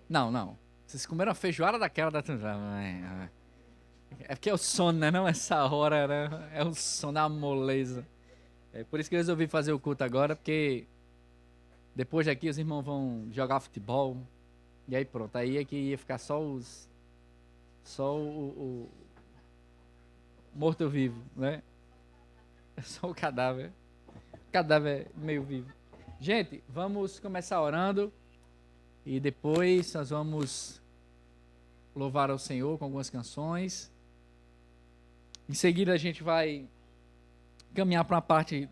Não, não. Vocês comeram a feijoada daquela da... É porque é o sono, né? Não essa hora, né? É o sono, da moleza. É por isso que eu resolvi fazer o culto agora, porque depois daqui os irmãos vão jogar futebol. E aí pronto, aí é que ia ficar só os... Só o morto-vivo, né? É só o cadáver. O cadáver meio vivo. Gente, vamos começar orando. E depois nós vamos louvar ao Senhor com algumas canções. Em seguida a gente vai caminhar para uma parte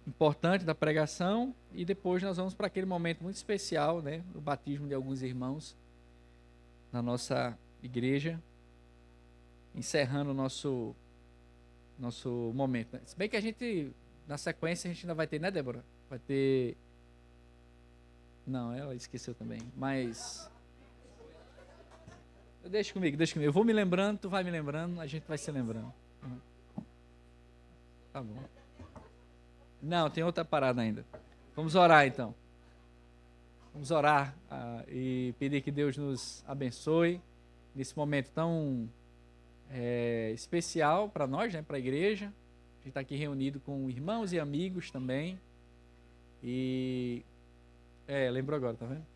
importante da pregação e depois nós vamos para aquele momento muito especial, né, o batismo de alguns irmãos na nossa igreja, encerrando o nosso momento, né? Se bem que a gente na sequência a gente ainda vai ter, né, Débora? Vai ter. Não, ela esqueceu também, mas deixa comigo, deixa comigo. Eu vou me lembrando, tu vai me lembrando, a gente vai se lembrando. Tá bom. Não, tem outra parada ainda. Vamos orar então. Vamos orar e pedir que Deus nos abençoe nesse momento tão especial para nós, né, para a igreja. A gente está aqui reunido com irmãos e amigos também. E lembrou agora, tá vendo?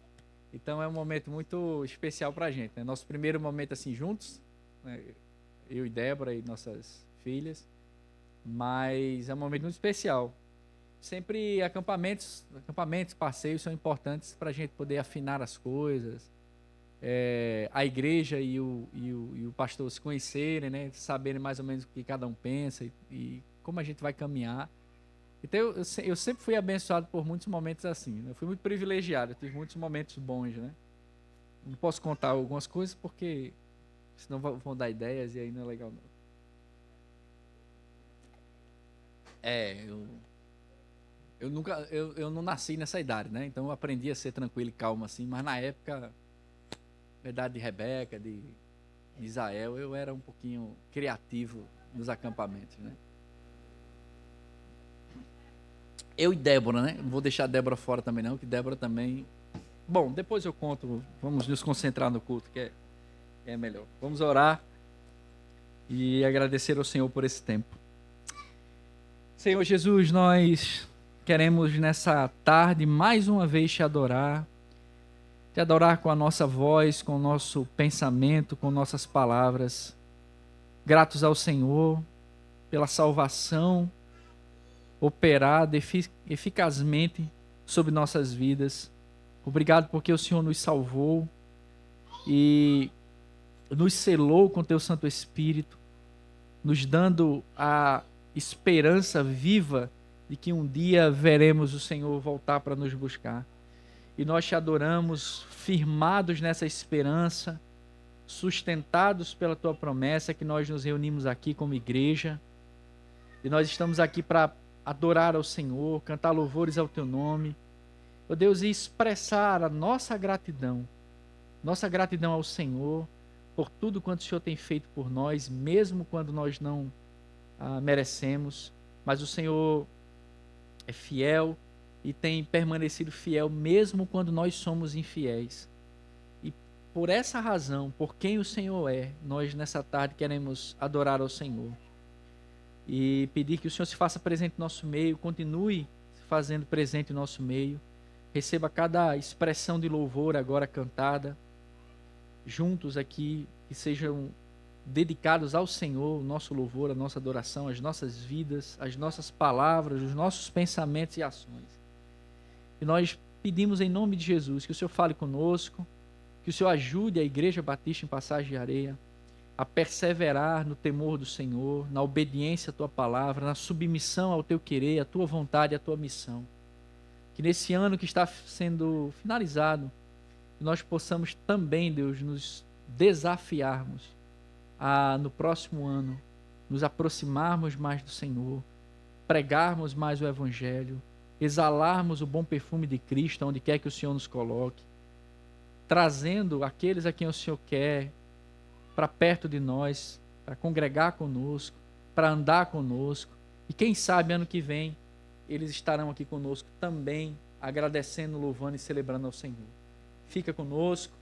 Então é um momento muito especial para a gente, né? Nosso primeiro momento assim juntos, né? Eu e Débora e nossas filhas. Mas é um momento muito especial. Sempre acampamentos, passeios são importantes para a gente poder afinar as coisas, a igreja e o pastor se conhecerem, né? Saberem mais ou menos o que cada um pensa e como a gente vai caminhar. Então eu sempre fui abençoado por muitos momentos assim, né? Eu fui muito privilegiado, eu tive muitos momentos bons, né? Não posso contar algumas coisas porque senão vão dar ideias e aí não é legal não. É, eu nunca, eu não nasci nessa idade, né? Então eu aprendi a ser tranquilo e calmo assim, mas na época, na idade de Rebeca, de Israel, eu era um pouquinho criativo nos acampamentos, né? Eu e Débora, né? Não vou deixar a Débora fora também não, que Débora também... Bom, depois eu conto, vamos nos concentrar no culto, que é melhor. Vamos orar e agradecer ao Senhor por esse tempo. Senhor Jesus, nós queremos nessa tarde mais uma vez te adorar com a nossa voz, com o nosso pensamento, com nossas palavras. Gratos ao Senhor pela salvação operada eficazmente sobre nossas vidas. Obrigado porque o Senhor nos salvou e nos selou com teu Santo Espírito, nos dando a esperança viva de que um dia veremos o Senhor voltar para nos buscar. E nós te adoramos, firmados nessa esperança, sustentados pela tua promessa, que nós nos reunimos aqui como igreja. E nós estamos aqui para adorar ao Senhor, cantar louvores ao teu nome. Ó Deus, e expressar a nossa gratidão ao Senhor por tudo quanto o Senhor tem feito por nós, mesmo quando nós não merecemos. Mas o Senhor é fiel e tem permanecido fiel mesmo quando nós somos infiéis. E por essa razão, por quem o Senhor é, nós nessa tarde queremos adorar ao Senhor e pedir que o Senhor se faça presente no nosso meio, continue se fazendo presente no nosso meio, receba cada expressão de louvor agora cantada, juntos aqui, que sejam dedicados ao Senhor, o nosso louvor, a nossa adoração, as nossas vidas, as nossas palavras, os nossos pensamentos e ações. E nós pedimos em nome de Jesus que o Senhor fale conosco, que o Senhor ajude a Igreja Batista em Passagem de Areia a perseverar no temor do Senhor, na obediência à tua palavra, na submissão ao teu querer, à tua vontade, à tua missão. Que nesse ano que está sendo finalizado, nós possamos também, Deus, nos desafiarmos a, no próximo ano, nos aproximarmos mais do Senhor, pregarmos mais o Evangelho, exalarmos o bom perfume de Cristo onde quer que o Senhor nos coloque, trazendo aqueles a quem o Senhor quer para perto de nós, para congregar conosco, para andar conosco. E quem sabe ano que vem eles estarão aqui conosco também, agradecendo, louvando e celebrando ao Senhor. Fica conosco,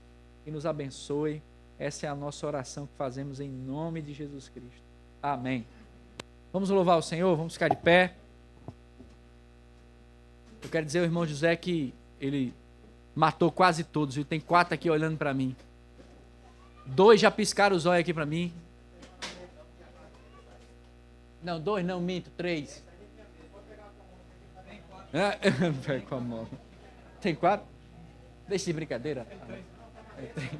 e nos abençoe. Essa é a nossa oração que fazemos em nome de Jesus Cristo. Amém. Vamos louvar o Senhor, vamos ficar de pé. Eu quero dizer ao irmão José que ele matou quase todos, e tem 4 aqui olhando para mim. 2 já piscaram os olhos aqui para mim. Não, 2 não, minto, 3. Pega com a mão. Tem 4? Deixa de brincadeira. É 3.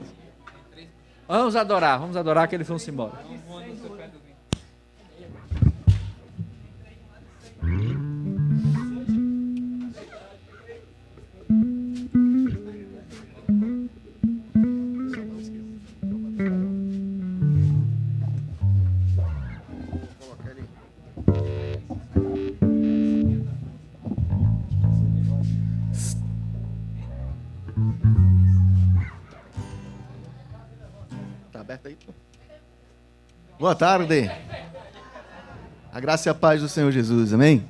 Vamos adorar que eles vão se embora. Boa tarde. A graça e a paz do Senhor Jesus, amém?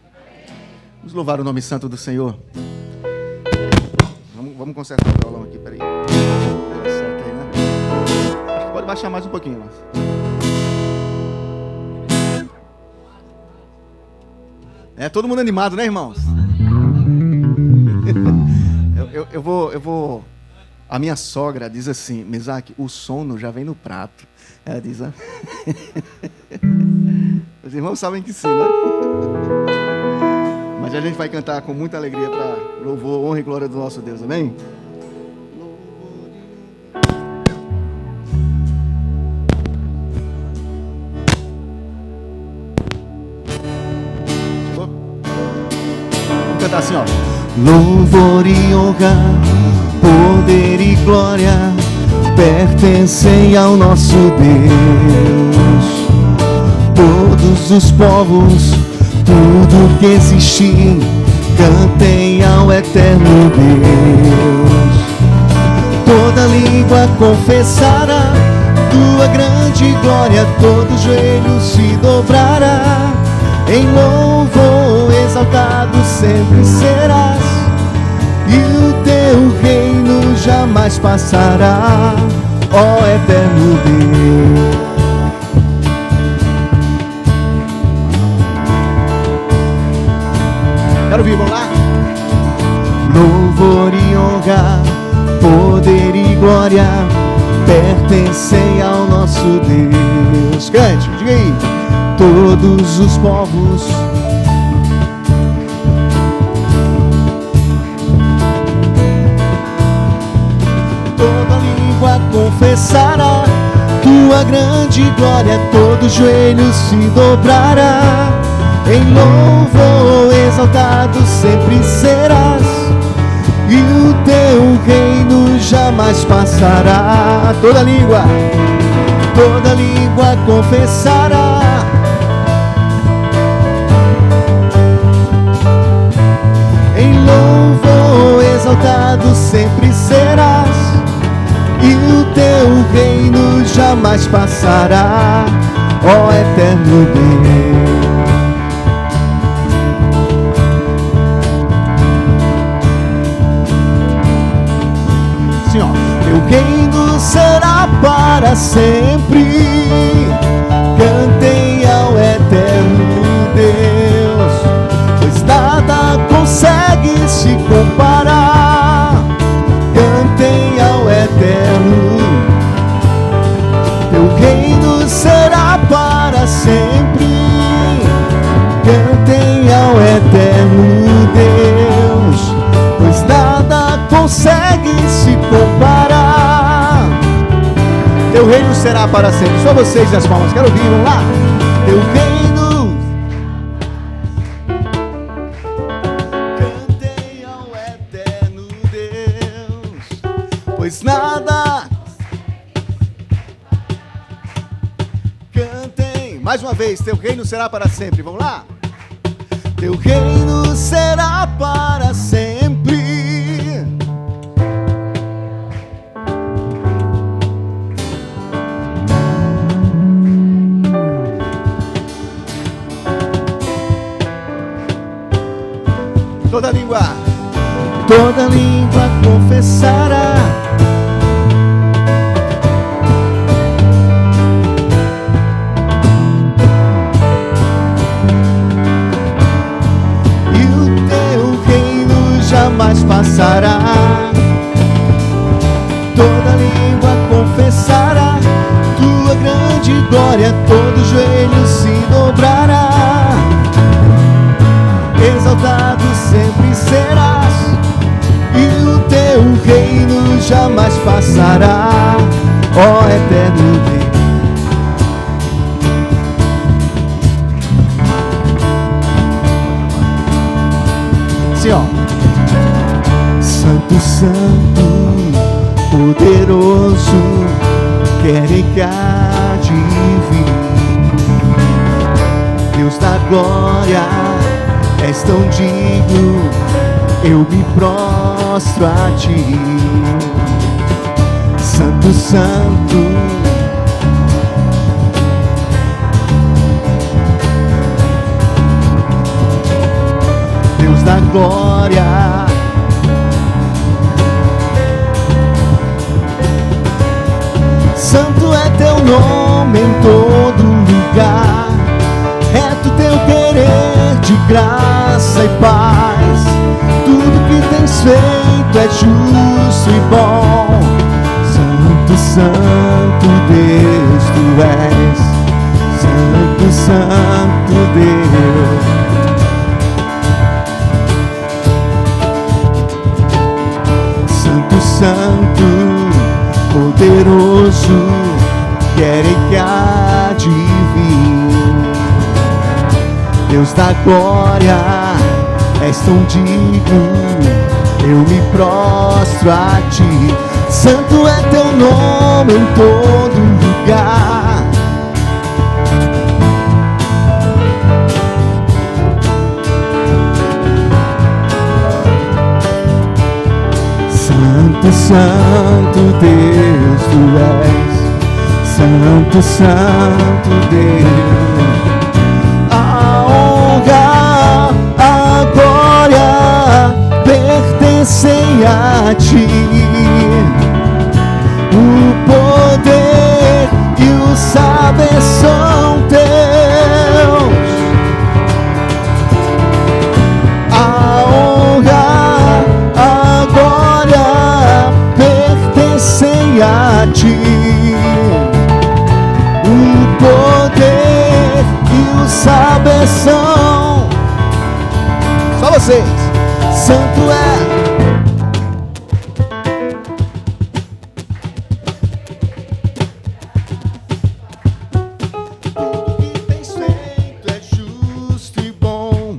Vamos louvar o nome santo do Senhor. Vamos consertar o violão aqui, peraí. Deu certo aí, né? Acho que pode baixar mais um pouquinho, mas... todo mundo animado, né, irmãos? Eu vou... A minha sogra diz assim: Mesaque, o sono já vem no prato. Ela diz, Os irmãos sabem que sim, né? Mas a gente vai cantar com muita alegria para louvor, honra e glória do nosso Deus, amém? Chegou? Vamos cantar assim, ó. Louvor e honra, poder e glória pertencem ao nosso Deus. Todos os povos, tudo que existe, cantem ao eterno Deus. Toda língua confessará tua grande glória, todo joelho se dobrará. Em louvor exaltado sempre serás, e o teu reino jamais passará, ó eterno Deus. Quero ouvir, vamos lá? Louvor e honra, poder e glória pertencem ao nosso Deus. Cante, diga aí. Todos os povos, toda língua confessará tua grande glória, todo joelho se dobrará. Em louvor exaltado sempre serás, e o teu reino jamais passará. Toda língua confessará. Em louvor exaltado sempre serás, e o teu reino jamais passará, ó eterno Deus. Senhor, teu reino será para sempre, cantem ao eterno Deus, pois nada consegue se comparar. Cantem ao eterno, teu reino será para sempre. Cantem ao eterno Deus, pois nada consegue se comparar. Teu reino será para sempre. Só vocês nas palmas, quero ouvir, vamos lá. Teu reino, cantem ao eterno Deus, pois nada. Cantem, mais uma vez, teu reino será para sempre, vamos lá. Teu reino será para sempre. Toda língua confessará toda língua confessará tua grande glória, todo joelho se dobrará. Exaltado sempre serás, e o teu reino jamais passará, ó eterno Deus. Assim, ó. Santo, Santo, poderoso, querem que há de vir. Deus da glória, és tão digno, eu me prostro a ti. Santo, Santo, Deus da glória, santo é teu nome em todo lugar, reto teu querer de graça e paz, tudo que tens feito é justo e bom. Santo, Santo Deus tu és, Santo, Santo Deus. Santo, poderoso, querem que há de vir. Deus da glória, és tão digno, eu me prostro a ti. Santo é teu nome em todo lugar. Santo, Santo Deus tu és, Santo, Santo Deus. A honra, a glória pertencem a ti, o poder e o saber são teus. A honra, a glória pertencem a ti, o poder e o saber são. Só vocês. Santo é. Tudo que tens feito é justo e bom.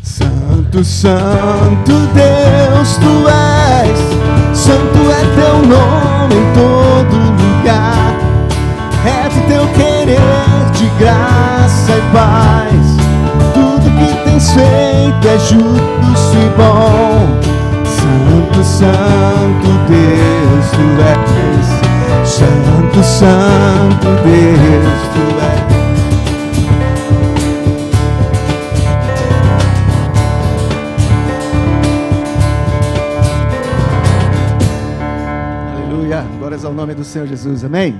Santo, Santo Deus tu és, santo é teu nome em todo lugar, reto teu querer de graça e paz, tudo que tens feito é justo e bom. Santo, Santo Deus tu és, Santo, Santo Deus tu és. Glórias ao nome do Senhor Jesus, amém?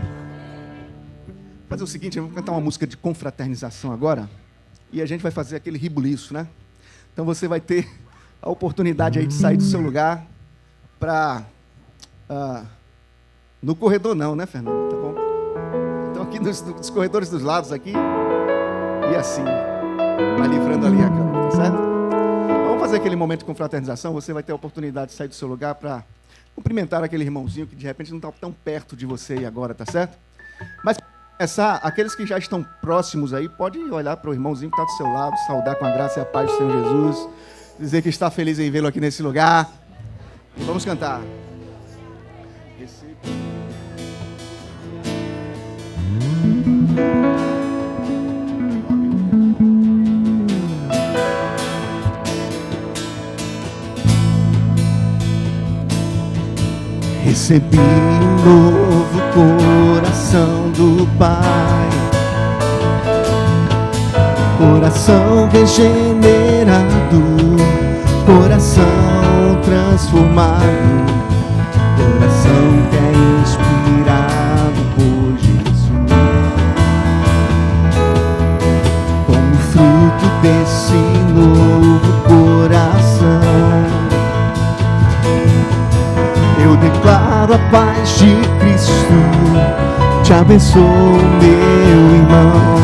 Vou fazer o seguinte, eu vou cantar uma música de confraternização agora, e a gente vai fazer aquele ribuliço, né? Então você vai ter a oportunidade aí de sair do seu lugar para... no corredor não, né, Fernando? Tá bom? Então aqui nos corredores dos lados aqui, e assim, vai livrando ali a câmera, tá certo? Vamos fazer aquele momento de confraternização, você vai ter a oportunidade de sair do seu lugar para cumprimentar aquele irmãozinho que de repente não está tão perto de você aí agora, tá certo? Mas para começar, aqueles que já estão próximos aí, pode olhar para o irmãozinho que está do seu lado, saudar com a graça e a paz do Senhor Jesus, dizer que está feliz em vê-lo aqui nesse lugar. E vamos cantar. Recebi um novo coração do Pai, coração regenerado, coração transformado, coração que é inspirado por Jesus. Como fruto desse novo coração, eu declaro declaro a paz de Cristo, te abençoo, meu irmão.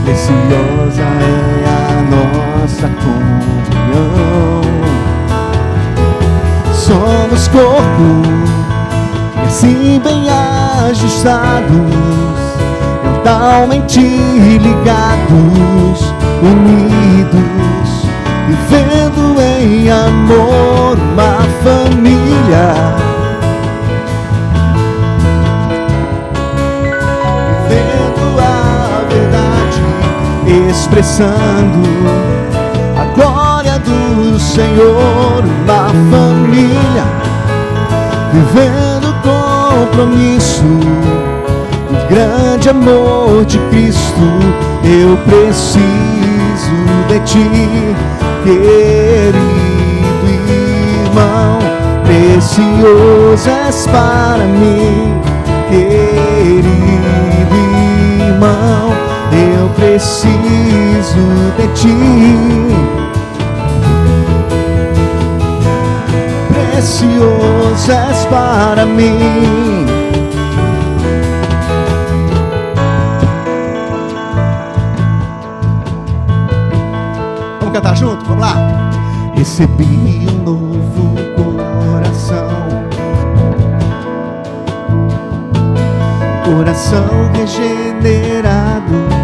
Preciosa é a nossa comunhão. Somos corpo, e assim bem ajustados, mentalmente ligados, unidos, vivendo em amor, uma família. Vivendo a verdade, expressando a glória do Senhor, uma família. Vivendo compromisso, o grande amor de Cristo. Eu preciso de ti, querido irmão. Precioso és para mim, querido irmão. Eu preciso de ti. Precioso és para mim. Vamos cantar junto? Vamos lá. Recebi um novo coração, coração regenerado.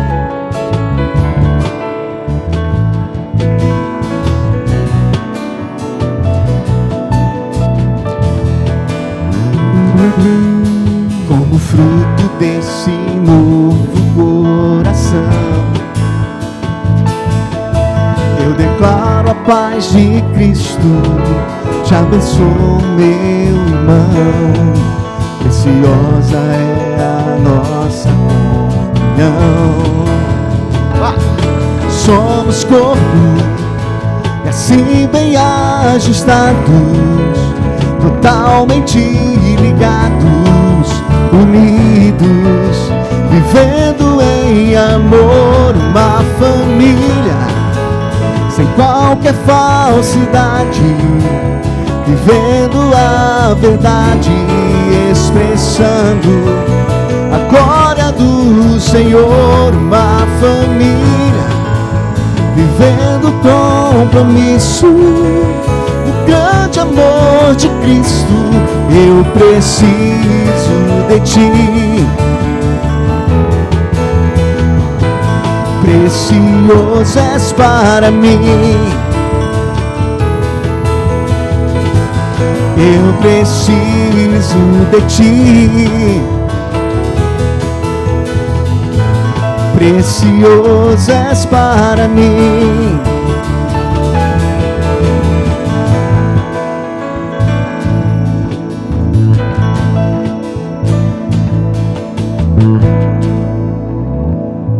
Como fruto desse novo coração, eu declaro a paz de Cristo, te abençoo, meu irmão. Preciosa é a nossa comunhão. Somos corpo, e assim bem ajustados, totalmente ligados, unidos, vivendo em amor, uma família, sem qualquer falsidade, vivendo a verdade, expressando a glória do Senhor, uma família, vivendo compromisso, o grande amor de Cristo. Eu preciso de ti. Precioso és para mim. Eu preciso de ti. Precioso és para mim.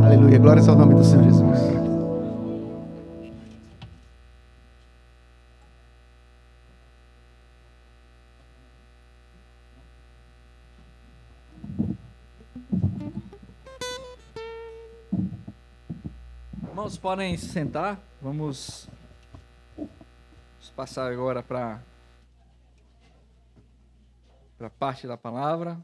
Aleluia, glórias ao nome do Senhor Jesus. Irmãos, podem se sentar. Vamos passar agora para a parte da palavra.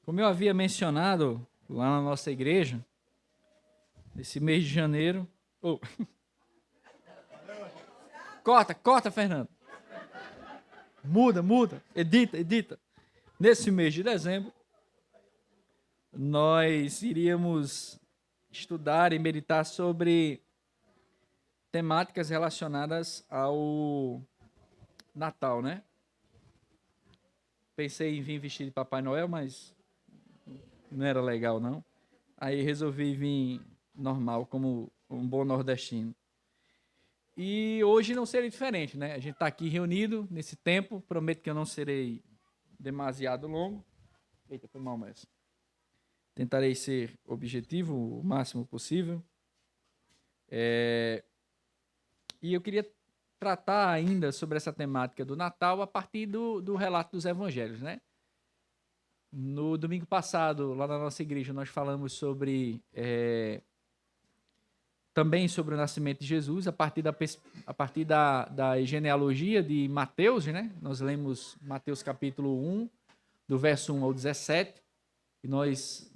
Como eu havia mencionado lá na nossa igreja, nesse mês de janeiro... Oh. Corta, Fernando. Muda. Edita. Nesse mês de dezembro, nós iríamos estudar e meditar sobre temáticas relacionadas ao Natal, né? Pensei em vir vestido de Papai Noel, mas não era legal, não. Aí resolvi vir normal, como um bom nordestino. E hoje não seria diferente, né? A gente está aqui reunido nesse tempo. Prometo que eu não serei demasiado longo. Eita, foi mal, mas tentarei ser objetivo o máximo possível. E eu queria tratar ainda sobre essa temática do Natal a partir do relato dos evangelhos, né? No domingo passado, lá na nossa igreja, nós falamos sobre também sobre o nascimento de Jesus, a partir da genealogia de Mateus, né? Nós lemos Mateus capítulo 1, do verso 1 ao 17, e nós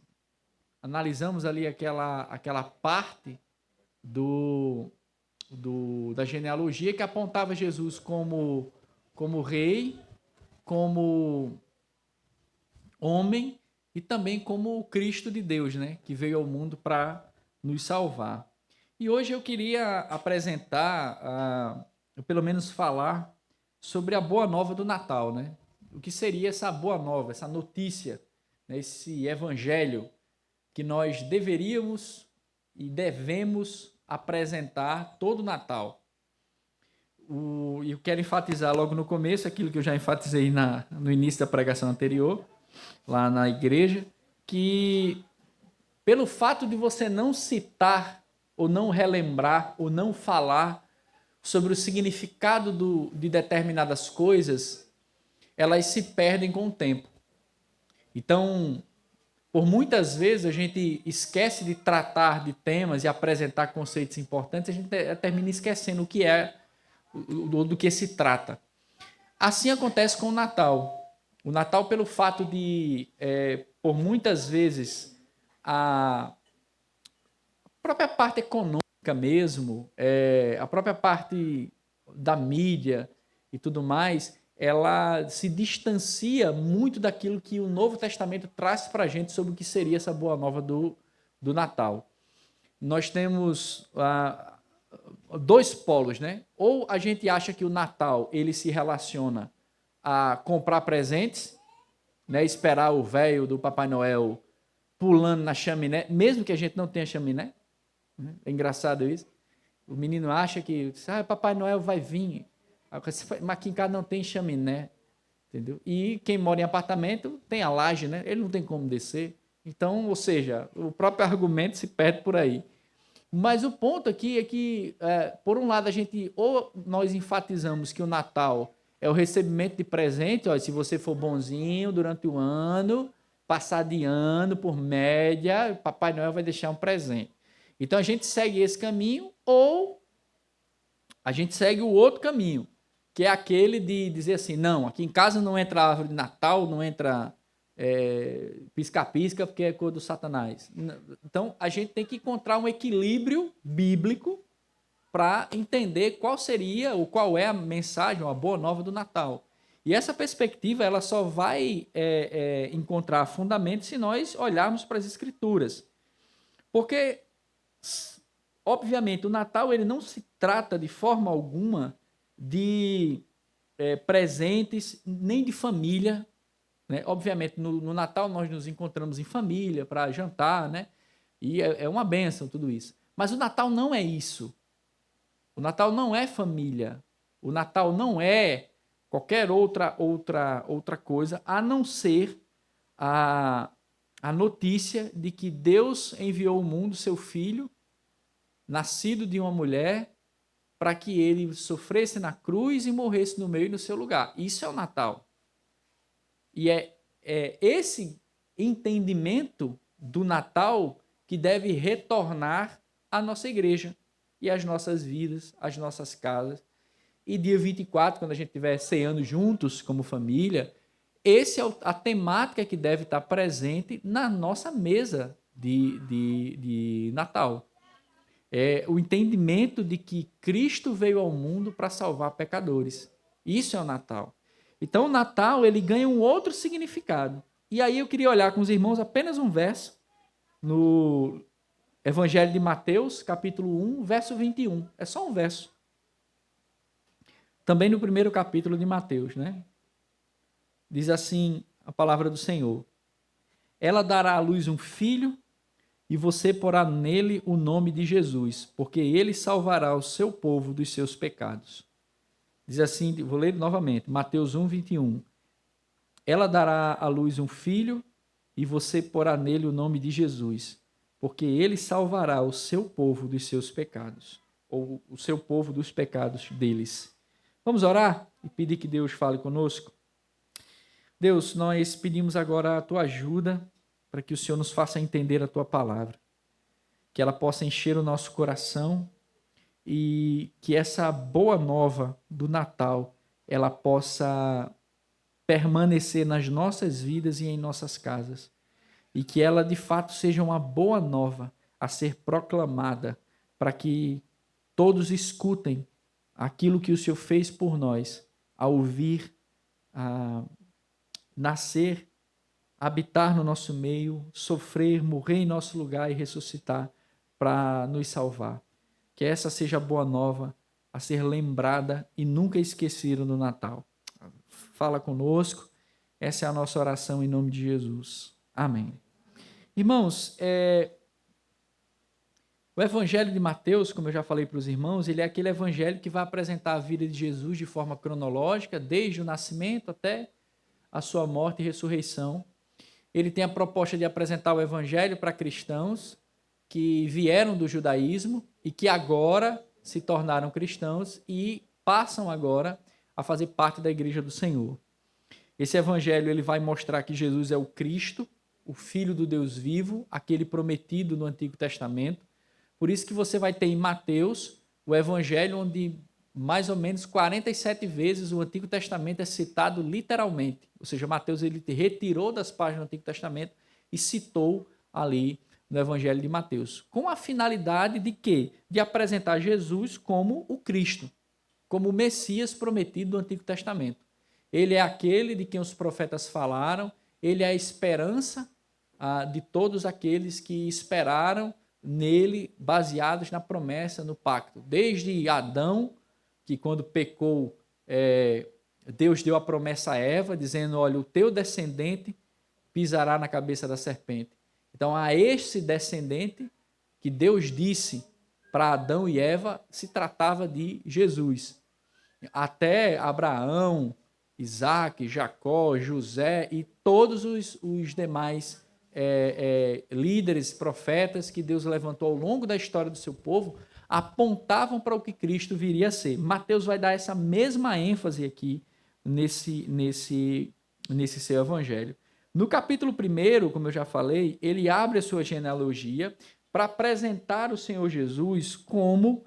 analisamos ali aquela parte da genealogia que apontava Jesus como rei, como homem e também como o Cristo de Deus, né? Que veio ao mundo para nos salvar. E hoje eu queria apresentar, pelo menos falar, sobre a boa nova do Natal, né? O que seria essa boa nova, essa notícia, né? Esse evangelho que nós deveríamos e devemos apresentar todo Natal. Eu quero enfatizar logo no começo aquilo que eu já enfatizei no início da pregação anterior, lá na igreja, que pelo fato de você não citar ou não relembrar ou não falar sobre o significado de determinadas coisas, elas se perdem com o tempo. Então, por muitas vezes a gente esquece de tratar de temas e apresentar conceitos importantes, a gente termina esquecendo o que é, do que se trata. Assim acontece com o Natal. O Natal, pelo fato de, por muitas vezes, a própria parte econômica mesmo, a própria parte da mídia e tudo mais, ela se distancia muito daquilo que o Novo Testamento traz para a gente sobre o que seria essa boa nova do Natal. Nós temos dois polos, né? Ou a gente acha que o Natal ele se relaciona a comprar presentes, né? Esperar o velho do Papai Noel pulando na chaminé, mesmo que a gente não tenha chaminé. É engraçado isso. O menino acha que Papai Noel vai vir, mas aqui em casa não tem chaminé, entendeu? E quem mora em apartamento tem a laje, né? Ele não tem como descer. Então, ou seja, o próprio argumento se perde por aí. Mas o ponto aqui é que, por um lado, ou nós enfatizamos que o Natal é o recebimento de presente, ó, se você for bonzinho durante o ano, passar de ano, por média, Papai Noel vai deixar um presente. Então, a gente segue esse caminho, ou a gente segue o outro caminho, que é aquele de dizer assim, não, aqui em casa não entra árvore de Natal, não entra pisca-pisca, porque é cor do Satanás. Então, a gente tem que encontrar um equilíbrio bíblico para entender qual seria ou qual é a mensagem, a boa nova do Natal. E essa perspectiva ela só vai encontrar fundamento se nós olharmos para as Escrituras. Porque, obviamente, o Natal ele não se trata de forma alguma de presentes, nem de família, né? Obviamente, no Natal nós nos encontramos em família para jantar, né? E é uma bênção tudo isso. Mas o Natal não é isso. O Natal não é família. O Natal não é qualquer outra coisa, a não ser a notícia de que Deus enviou ao mundo seu Filho, nascido de uma mulher, para que ele sofresse na cruz e morresse no meio e no seu lugar. Isso é o Natal. E é esse entendimento do Natal que deve retornar à nossa igreja e às nossas vidas, às nossas casas. E dia 24, quando a gente estiver ceando juntos como família, essa é a temática que deve estar presente na nossa mesa de Natal. É o entendimento de que Cristo veio ao mundo para salvar pecadores. Isso é o Natal. Então, o Natal ele ganha um outro significado. E aí eu queria olhar com os irmãos apenas um verso no Evangelho de Mateus, capítulo 1, verso 21. É só um verso. Também no primeiro capítulo de Mateus, né? Diz assim a palavra do Senhor. Ela dará à luz um filho e você porá nele o nome de Jesus, porque ele salvará o seu povo dos seus pecados. Diz assim, vou ler novamente, Mateus 1, 21. Ela dará à luz um filho e você porá nele o nome de Jesus, porque ele salvará o seu povo dos seus pecados. ou o seu povo dos pecados deles. Vamos orar e pedir que Deus fale conosco? Deus, nós pedimos agora a tua ajuda para que o Senhor nos faça entender a tua palavra, que ela possa encher o nosso coração e que essa boa nova do Natal ela possa permanecer nas nossas vidas e em nossas casas, e que ela de fato seja uma boa nova a ser proclamada, para que todos escutem aquilo que o Senhor fez por nós, ao ouvir, a nascer, habitar no nosso meio, sofrer, morrer em nosso lugar e ressuscitar para nos salvar. Que essa seja a boa nova a ser lembrada e nunca esquecida no Natal. Fala conosco. Essa é a nossa oração em nome de Jesus. Amém. Irmãos, o Evangelho de Mateus, como eu já falei para os irmãos, ele é aquele evangelho que vai apresentar a vida de Jesus de forma cronológica, desde o nascimento até a sua morte e ressurreição. Ele tem a proposta de apresentar o evangelho para cristãos que vieram do judaísmo e que agora se tornaram cristãos e passam agora a fazer parte da igreja do Senhor. Esse evangelho ele vai mostrar que Jesus é o Cristo, o Filho do Deus vivo, aquele prometido no Antigo Testamento. Por isso que você vai ter em Mateus o evangelho onde mais ou menos 47 vezes o Antigo Testamento é citado literalmente. Ou seja, Mateus ele retirou das páginas do Antigo Testamento e citou ali no Evangelho de Mateus. Com a finalidade de quê? De apresentar Jesus como o Cristo, como o Messias prometido do Antigo Testamento. Ele é aquele de quem os profetas falaram, ele é a esperança de todos aqueles que esperaram nele, baseados na promessa, no pacto. Desde Adão, que quando pecou, Deus deu a promessa a Eva, dizendo, olha, o teu descendente pisará na cabeça da serpente. Então, a esse descendente que Deus disse para Adão e Eva, se tratava de Jesus. Até Abraão, Isaac, Jacó, José e todos os demais líderes, profetas que Deus levantou ao longo da história do seu povo, apontavam para o que Cristo viria a ser. Mateus vai dar essa mesma ênfase aqui nesse seu evangelho. No capítulo 1, como eu já falei, ele abre a sua genealogia para apresentar o Senhor Jesus como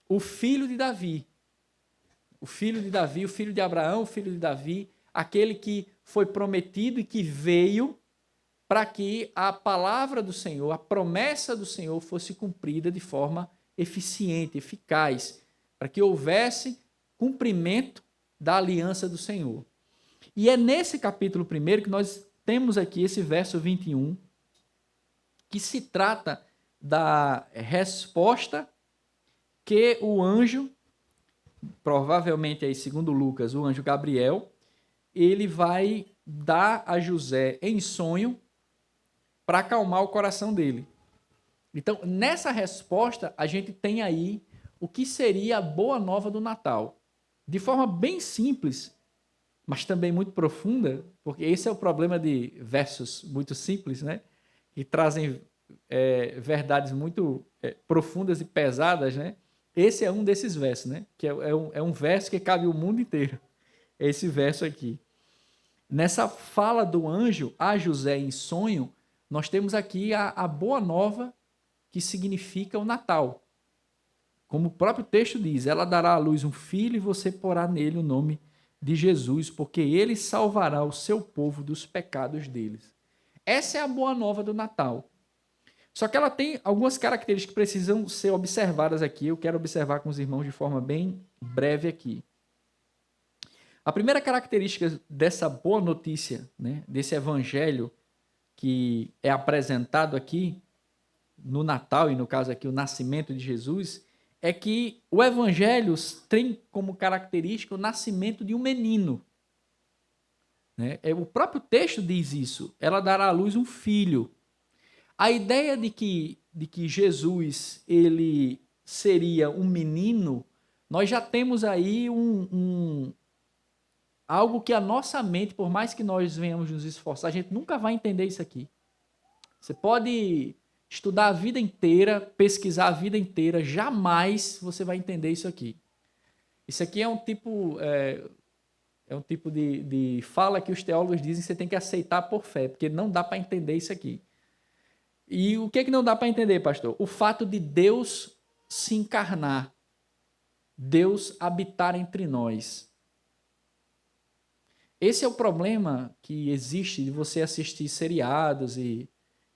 o filho de Davi. O filho de Davi, o filho de Abraão, o filho de Davi, aquele que foi prometido e que veio para que a palavra do Senhor, a promessa do Senhor fosse cumprida de forma eficiente, eficaz, para que houvesse cumprimento da aliança do Senhor. E é nesse capítulo 1 que nós temos aqui esse verso 21, que se trata da resposta que o anjo, provavelmente aí segundo Lucas, o anjo Gabriel, ele vai dar a José em sonho para acalmar o coração dele. Então, nessa resposta, a gente tem aí o que seria a boa nova do Natal. De forma bem simples, mas também muito profunda, porque esse é o problema de versos muito simples, né? Que trazem verdades muito profundas e pesadas, né? Esse é um desses versos, né? Que é um verso que cabe o mundo inteiro. É esse verso aqui. Nessa fala do anjo a José em sonho, nós temos aqui a boa nova que significa o Natal. Como o próprio texto diz, ela dará à luz um filho e você porá nele o nome de Jesus, porque ele salvará o seu povo dos pecados deles. Essa é a boa nova do Natal. Só que ela tem algumas características que precisam ser observadas aqui. Eu quero observar com os irmãos de forma bem breve aqui. A primeira característica dessa boa notícia, né, desse evangelho que é apresentado aqui no Natal, e no caso aqui o nascimento de Jesus, é que o evangelho tem como característica o nascimento de um menino. Né? O próprio texto diz isso. Ela dará à luz um filho. A ideia de que Jesus ele seria um menino, nós já temos aí algo que a nossa mente, por mais que nós venhamos nos esforçar, a gente nunca vai entender isso aqui. Você pode estudar a vida inteira, pesquisar a vida inteira, jamais você vai entender isso aqui. Isso aqui é um tipo de fala que os teólogos dizem que você tem que aceitar por fé, porque não dá para entender isso aqui. E o que é que não dá para entender, pastor? O fato de Deus se encarnar, Deus habitar entre nós. Esse é o problema que existe de você assistir seriados e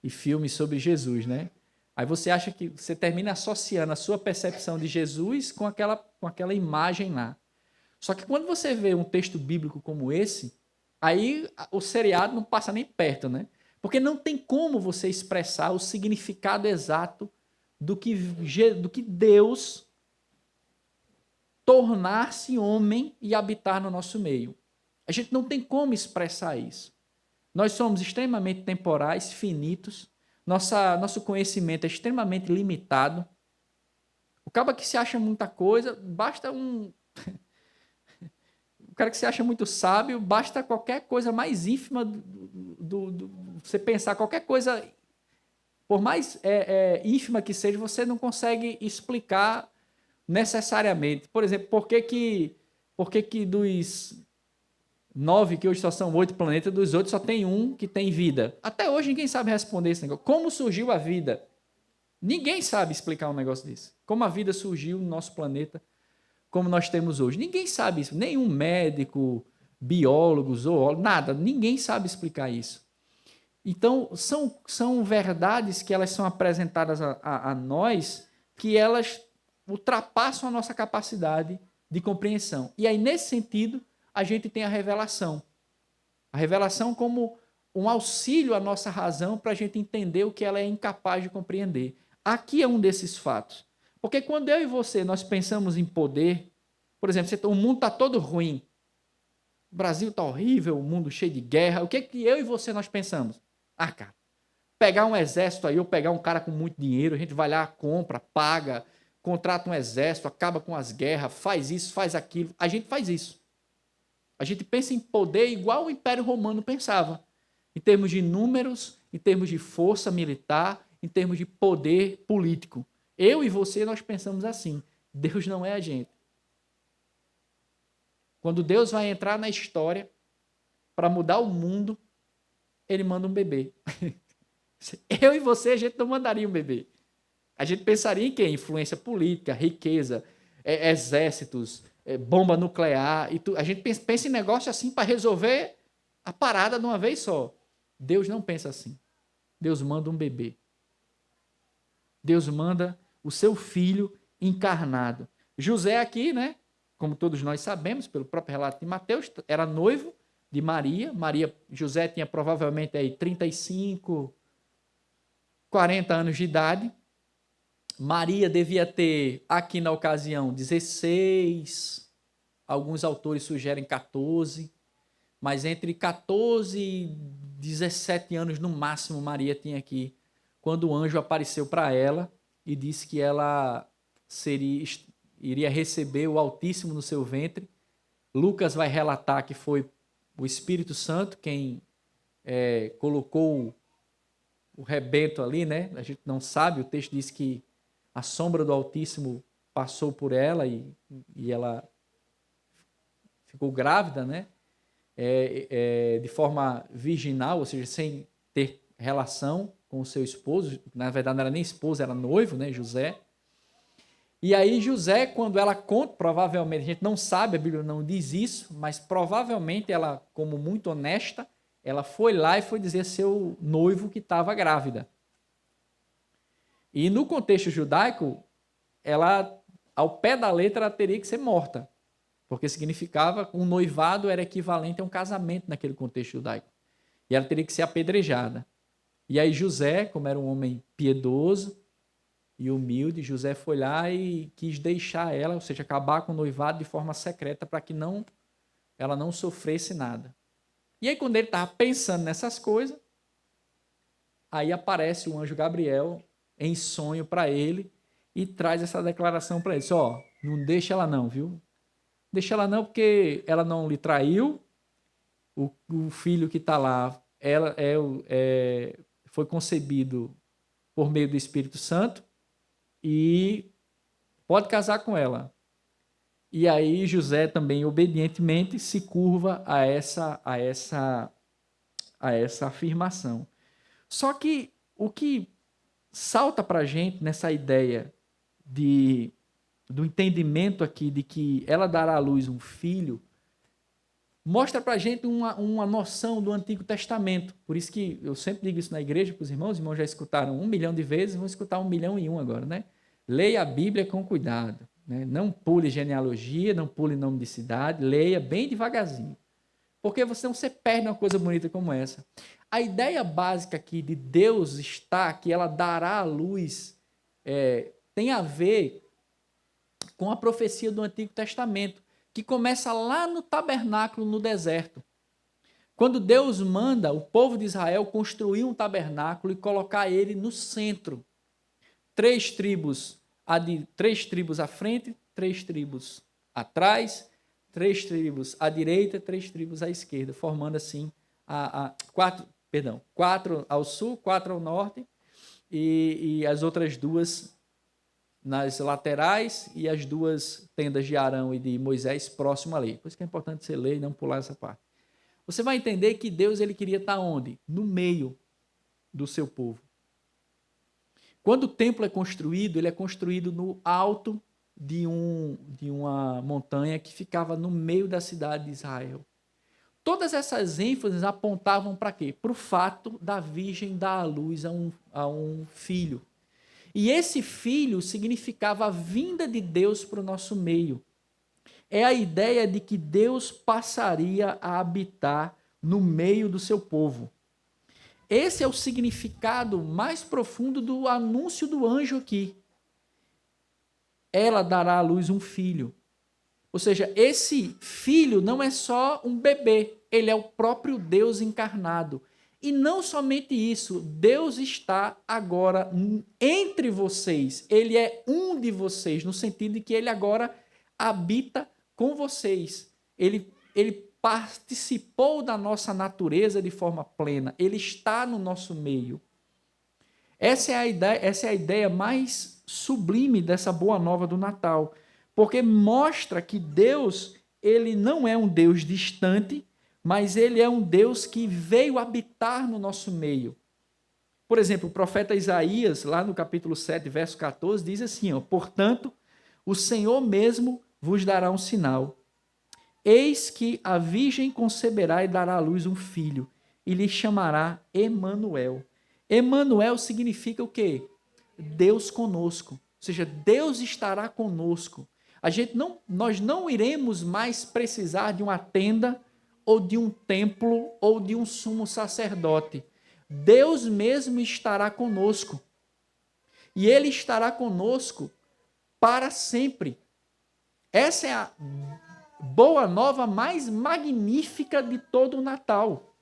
filmes sobre Jesus, né? Aí você acha que você termina associando a sua percepção de Jesus com aquela imagem lá. Só que quando você vê um texto bíblico como esse, aí o seriado não passa nem perto, né? Porque não tem como você expressar o significado exato do que Deus tornar-se homem e habitar no nosso meio. A gente não tem como expressar isso. Nós somos extremamente temporais, finitos, nosso conhecimento é extremamente limitado. O cara que se acha muita coisa, basta um... O cara que se acha muito sábio, basta qualquer coisa mais ínfima você pensar, qualquer coisa, por mais ínfima que seja, você não consegue explicar necessariamente. Por exemplo, por que que dos 9, que hoje só são 8 planetas, dos 8 só tem um que tem vida? Até hoje ninguém sabe responder esse negócio. Como surgiu a vida? Ninguém sabe explicar um negócio desse. Como a vida surgiu no nosso planeta, como nós temos hoje. Ninguém sabe isso. Nenhum médico, biólogo, zoólogo, nada. Ninguém sabe explicar isso. Então, são verdades que elas são apresentadas a nós, que elas ultrapassam a nossa capacidade de compreensão. E aí, nesse sentido, a gente tem a revelação. A revelação como um auxílio à nossa razão para a gente entender o que ela é incapaz de compreender. Aqui é um desses fatos. Porque quando eu e você, nós pensamos em poder, por exemplo, o mundo está todo ruim, o Brasil está horrível, o mundo cheio de guerra, o que eu e você nós pensamos? Ah, cara, pegar um exército aí, ou pegar um cara com muito dinheiro, a gente vai lá, compra, paga, contrata um exército, acaba com as guerras, faz isso, faz aquilo. A gente faz isso. A gente pensa em poder igual o Império Romano pensava, em termos de números, em termos de força militar, em termos de poder político. Eu e você, nós pensamos assim. Deus não é a gente. Quando Deus vai entrar na história para mudar o mundo, ele manda um bebê. Eu e você, a gente não mandaria um bebê. A gente pensaria em quê? Influência política, riqueza, exércitos, bomba nuclear. A gente pensa em negócio assim para resolver a parada de uma vez só. Deus não pensa assim. Deus manda um bebê. Deus manda o seu filho encarnado. José aqui, né? Como todos nós sabemos, pelo próprio relato de Mateus, era noivo de Maria. José tinha provavelmente aí 35, 40 anos de idade. Maria devia ter, aqui na ocasião, 16, alguns autores sugerem 14, mas entre 14 e 17 anos no máximo Maria tinha aqui, quando o anjo apareceu para ela e disse que ela iria receber o Altíssimo no seu ventre. Lucas vai relatar que foi o Espírito Santo quem colocou o rebento ali, né? A gente não sabe, o texto diz que a sombra do Altíssimo passou por ela e ela ficou grávida, né? De forma virginal, ou seja, sem ter relação com o seu esposo. Na verdade, não era nem esposo, era noivo, né? José. E aí José, quando ela conta, provavelmente, a gente não sabe, a Bíblia não diz isso, mas provavelmente ela, como muito honesta, ela foi lá e foi dizer ao seu noivo que estava grávida. E no contexto judaico, ela, ao pé da letra, ela teria que ser morta, porque significava um noivado era equivalente a um casamento naquele contexto judaico. E ela teria que ser apedrejada. E aí José, como era um homem piedoso e humilde, José foi lá e quis deixar ela, ou seja, acabar com o noivado de forma secreta para que ela não sofresse nada. E aí quando ele estava pensando nessas coisas, aí aparece o anjo Gabriel em sonho para ele e traz essa declaração para ele. Ó, não deixa ela não, viu? Deixa ela não, porque ela não lhe traiu. O filho que está lá foi concebido por meio do Espírito Santo e pode casar com ela. E aí José também obedientemente se curva a essa afirmação. Só que o que salta para a gente nessa ideia do entendimento aqui de que ela dará à luz um filho, mostra para a gente uma noção do Antigo Testamento. Por isso que eu sempre digo isso na igreja para os irmãos já escutaram 1 milhão de vezes, vão escutar 1.000.001 agora, né? Leia a Bíblia com cuidado, né? Não pule genealogia, não pule nome de cidade, leia bem devagarzinho. Porque senão você perde uma coisa bonita como essa. A ideia básica aqui de Deus está, que ela dará à luz, tem a ver com a profecia do Antigo Testamento, que começa lá no tabernáculo no deserto. Quando Deus manda o povo de Israel construir um tabernáculo e colocar ele no centro. 3 tribos à frente, 3 tribos atrás, 3 tribos à direita, 3 tribos à esquerda, formando assim 4 ao sul, 4 ao norte e as outras 2 nas laterais e as 2 tendas de Arão e de Moisés próximo ali. Por isso que é importante você ler e não pular essa parte. Você vai entender que Deus ele queria estar onde? No meio do seu povo. Quando o templo é construído, ele é construído no alto de uma montanha que ficava no meio da cidade de Israel. Todas essas ênfases apontavam para quê? Para o fato da virgem dar à luz a um filho. E esse filho significava a vinda de Deus para o nosso meio. É a ideia de que Deus passaria a habitar no meio do seu povo. Esse é o significado mais profundo do anúncio do anjo aqui. Ela dará à luz um filho. Ou seja, esse filho não é só um bebê, ele é o próprio Deus encarnado. E não somente isso, Deus está agora entre vocês. Ele é um de vocês, no sentido de que ele agora habita com vocês. Ele participou da nossa natureza de forma plena. Ele está no nosso meio. Essa é a ideia mais sublime dessa boa nova do Natal, porque mostra que Deus, ele não é um Deus distante, mas ele é um Deus que veio habitar no nosso meio. Por exemplo, o profeta Isaías, lá no capítulo 7, verso 14, diz assim, portanto, o Senhor mesmo vos dará um sinal. Eis que a virgem conceberá e dará à luz um filho, e lhe chamará Emanuel. Emanuel significa o quê? Deus conosco. Ou seja, Deus estará conosco. Nós não iremos mais precisar de uma tenda, ou de um templo, ou de um sumo sacerdote. Deus mesmo estará conosco. E Ele estará conosco para sempre. Essa é a boa nova mais magnífica de todo o Natal.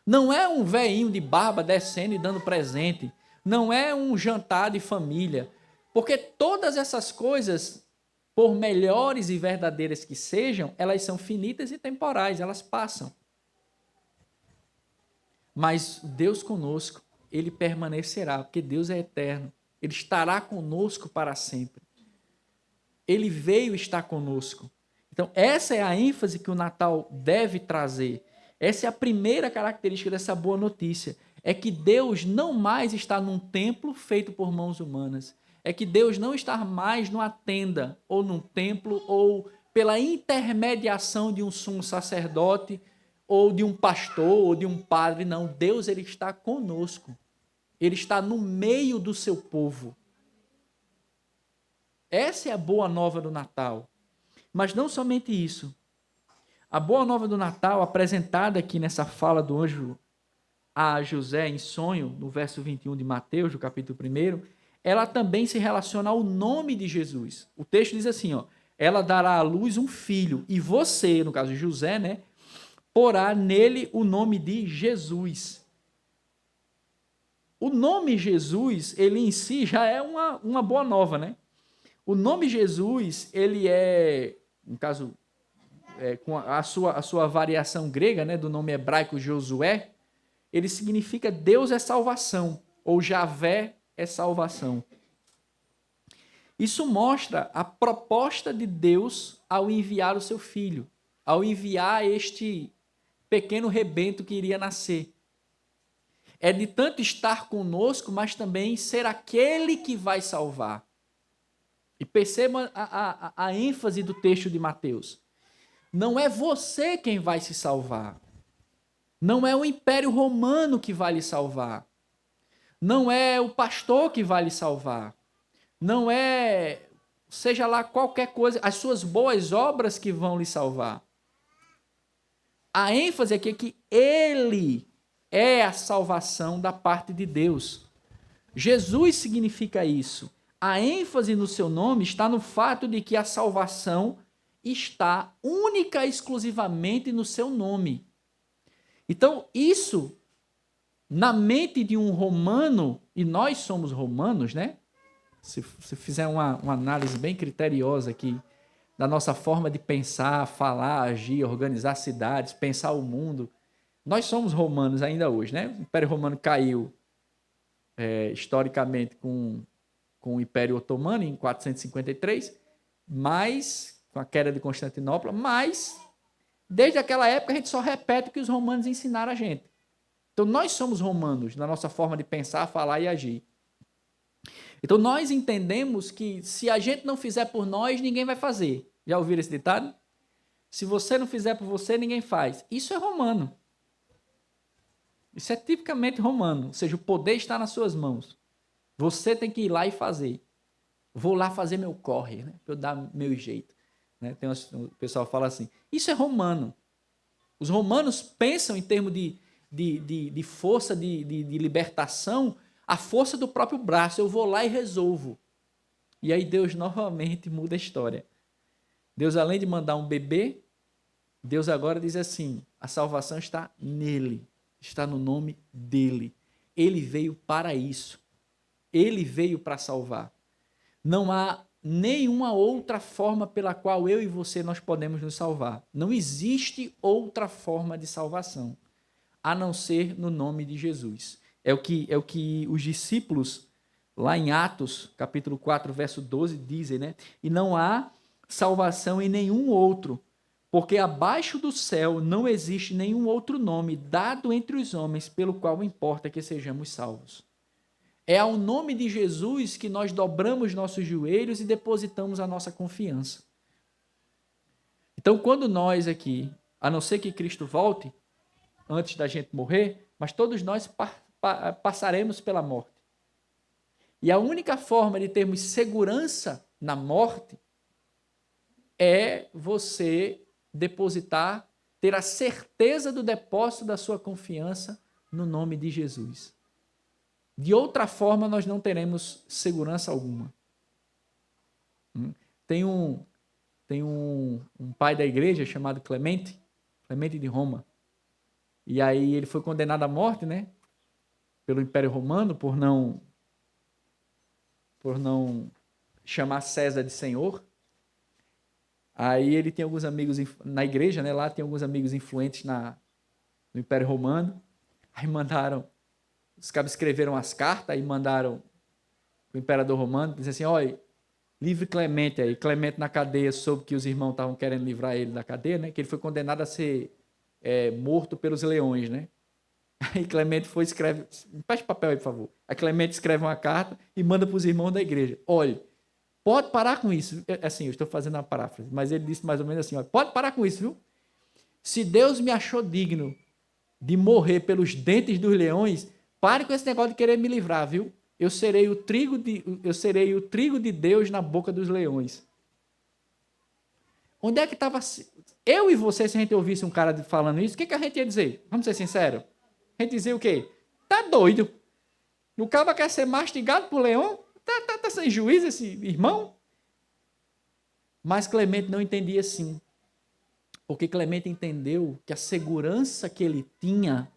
Não é um velhinho de barba descendo e dando presente. Não é um jantar de família. Porque todas essas coisas, por melhores e verdadeiras que sejam, elas são finitas e temporais, elas passam. Mas Deus conosco, Ele permanecerá, porque Deus é eterno. Ele estará conosco para sempre. Ele veio estar conosco. Então, essa é a ênfase que o Natal deve trazer. Essa é a primeira característica dessa boa notícia. É que Deus não mais está num templo feito por mãos humanas. É que Deus não está mais numa tenda, ou num templo, ou pela intermediação de um sumo sacerdote, ou de um pastor, ou de um padre. Não, Deus ele está conosco. Ele está no meio do seu povo. Essa é a boa nova do Natal. Mas não somente isso. A boa nova do Natal, apresentada aqui nessa fala do anjo a José em sonho, no verso 21 de Mateus, do capítulo 1, ela também se relaciona ao nome de Jesus. O texto diz assim, ela dará à luz um filho, e você, no caso José, né, porá nele o nome de Jesus. O nome Jesus, ele em si já é uma boa nova, né? O nome Jesus, ele é, no caso, com a sua variação grega, né, do nome hebraico Josué, ele significa Deus é salvação. ou Javé é salvação. Isso mostra a proposta de Deus ao enviar o seu filho, ao enviar este pequeno rebento que iria nascer. É de tanto estar conosco, mas também ser aquele que vai salvar. E perceba a ênfase do texto de Mateus. Não é você quem vai se salvar. Não é o Império Romano que vai lhe salvar. Não é o pastor que vai lhe salvar. Não é, seja lá qualquer coisa, as suas boas obras que vão lhe salvar. A ênfase aqui é que ele é a salvação da parte de Deus. Jesus significa isso. A ênfase no seu nome está no fato de que a salvação está única e exclusivamente no seu nome. Então, isso, na mente de um romano, e nós somos romanos, né? Se fizer uma análise bem criteriosa aqui da nossa forma de pensar, falar, agir, organizar cidades, pensar o mundo, nós somos romanos ainda hoje, né? O Império Romano caiu historicamente com o Império Otomano em 453, mas com a queda de Constantinopla, mas desde aquela época a gente só repete o que os romanos ensinaram a gente. Então nós somos romanos na nossa forma de pensar, falar e agir. Então nós entendemos que se a gente não fizer por nós, ninguém vai fazer. Já ouviram esse ditado? Se você não fizer por você, ninguém faz. Isso é romano. Isso é tipicamente romano. Ou seja, o poder está nas suas mãos. Você tem que ir lá e fazer. Vou lá fazer meu corre, né? Para eu dar meu jeito. Né? O pessoal fala assim, isso é romano. Os romanos pensam em termos de força, de libertação, a força do próprio braço. Eu vou lá e resolvo. E aí Deus novamente muda a história. Deus, além de mandar um bebê, Deus agora diz assim, a salvação está nele, está no nome dele. Ele veio para isso. Ele veio para salvar. Não há nenhuma outra forma pela qual eu e você nós podemos nos salvar. Não existe outra forma de salvação, a não ser no nome de Jesus. É o que os discípulos, lá em Atos, capítulo 4, verso 12, dizem, né? E não há salvação em nenhum outro, porque abaixo do céu não existe nenhum outro nome dado entre os homens pelo qual importa que sejamos salvos. É ao nome de Jesus que nós dobramos nossos joelhos e depositamos a nossa confiança. Então, quando nós aqui, a não ser que Cristo volte, antes da gente morrer, mas todos nós passaremos pela morte. E a única forma de termos segurança na morte é você depositar, ter a certeza do depósito da sua confiança no nome de Jesus. De outra forma, nós não teremos segurança alguma. Tem um pai da igreja chamado Clemente de Roma. E aí ele foi condenado à morte, né? Pelo Império Romano por não chamar César de Senhor. Aí ele tem alguns amigos na igreja, né? Lá tem alguns amigos influentes no Império Romano. Aí os cabos escreveram as cartas e mandaram o imperador romano, dizendo assim, olha, livre Clemente aí. Clemente na cadeia soube que os irmãos estavam querendo livrar ele da cadeia, né? Que ele foi condenado a ser morto pelos leões, né? Aí Clemente escreve, faz papel aí, por favor. Aí Clemente escreve uma carta e manda para os irmãos da igreja. Olha, pode parar com isso. Assim, eu estou fazendo uma paráfrase, mas ele disse mais ou menos assim, olha, pode parar com isso, viu? Se Deus me achou digno de morrer pelos dentes dos leões, pare com esse negócio de querer me livrar, viu? Eu serei o trigo de Deus na boca dos leões. Onde é que estava... Eu e você, se a gente ouvisse um cara falando isso, o que a gente ia dizer? Vamos ser sinceros. A gente dizia o quê? Tá doido. O cara quer ser mastigado por leão? Tá sem juízo esse irmão? Mas Clemente não entendia assim. Porque Clemente entendeu que a segurança que ele tinha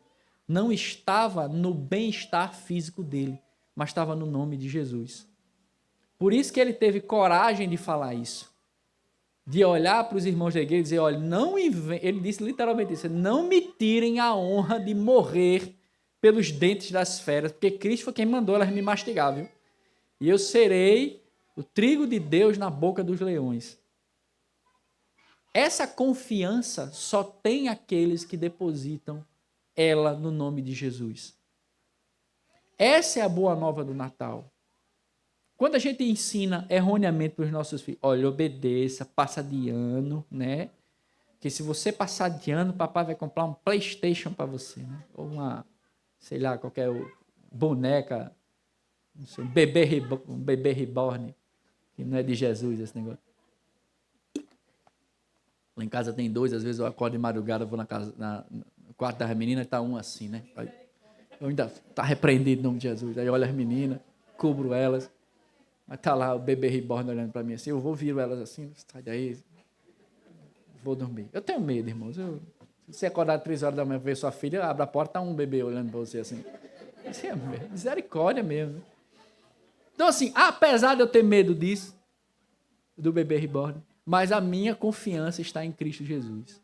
não estava no bem-estar físico dele, mas estava no nome de Jesus. Por isso que ele teve coragem de falar isso. De olhar para os irmãos da igreja e dizer, olha, ele disse literalmente isso, não me tirem a honra de morrer pelos dentes das feras, porque Cristo foi quem mandou elas me mastigar, viu? E eu serei o trigo de Deus na boca dos leões. Essa confiança só tem aqueles que depositam ela no nome de Jesus. Essa é a boa nova do Natal. Quando a gente ensina erroneamente para os nossos filhos, olha, obedeça, passa de ano, né? Que se você passar de ano, o papai vai comprar um PlayStation para você, né? Ou uma, sei lá, qualquer boneca, não sei, um bebê reborn, que não é de Jesus esse negócio. Lá em casa tem 2, às vezes eu acordo de madrugada, vou no quarto das meninas e tá um assim, né? Aí, eu ainda tá repreendido em nome de Jesus. Aí eu olho as meninas, cubro elas, mas tá lá o bebê reborn olhando para mim assim, eu vou viro elas assim, sai daí, vou dormir. Eu tenho medo, irmãos. Se você acordar 3 horas da manhã ver sua filha, abre a porta, tá um bebê olhando para você assim. Isso é misericórdia mesmo. Então assim, apesar de eu ter medo disso, do bebê reborn, mas a minha confiança está em Cristo Jesus.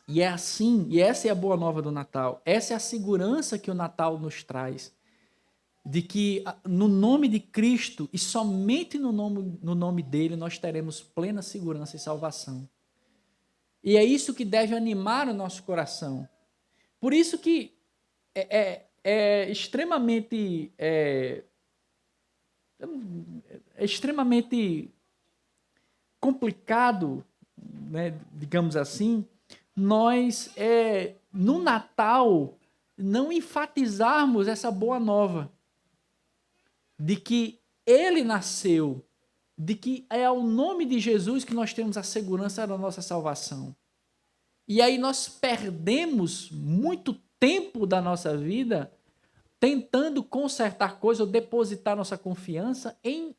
E é assim, e essa é a boa nova do Natal. Essa é a segurança que o Natal nos traz. De que no nome de Cristo e somente no nome dele nós teremos plena segurança e salvação. E é isso que deve animar o nosso coração. Por isso que é extremamente complicado, né, digamos assim, nós, no Natal, não enfatizarmos essa boa nova de que ele nasceu, de que é ao nome de Jesus que nós temos a segurança da nossa salvação. E aí nós perdemos muito tempo da nossa vida tentando consertar coisas ou depositar nossa confiança em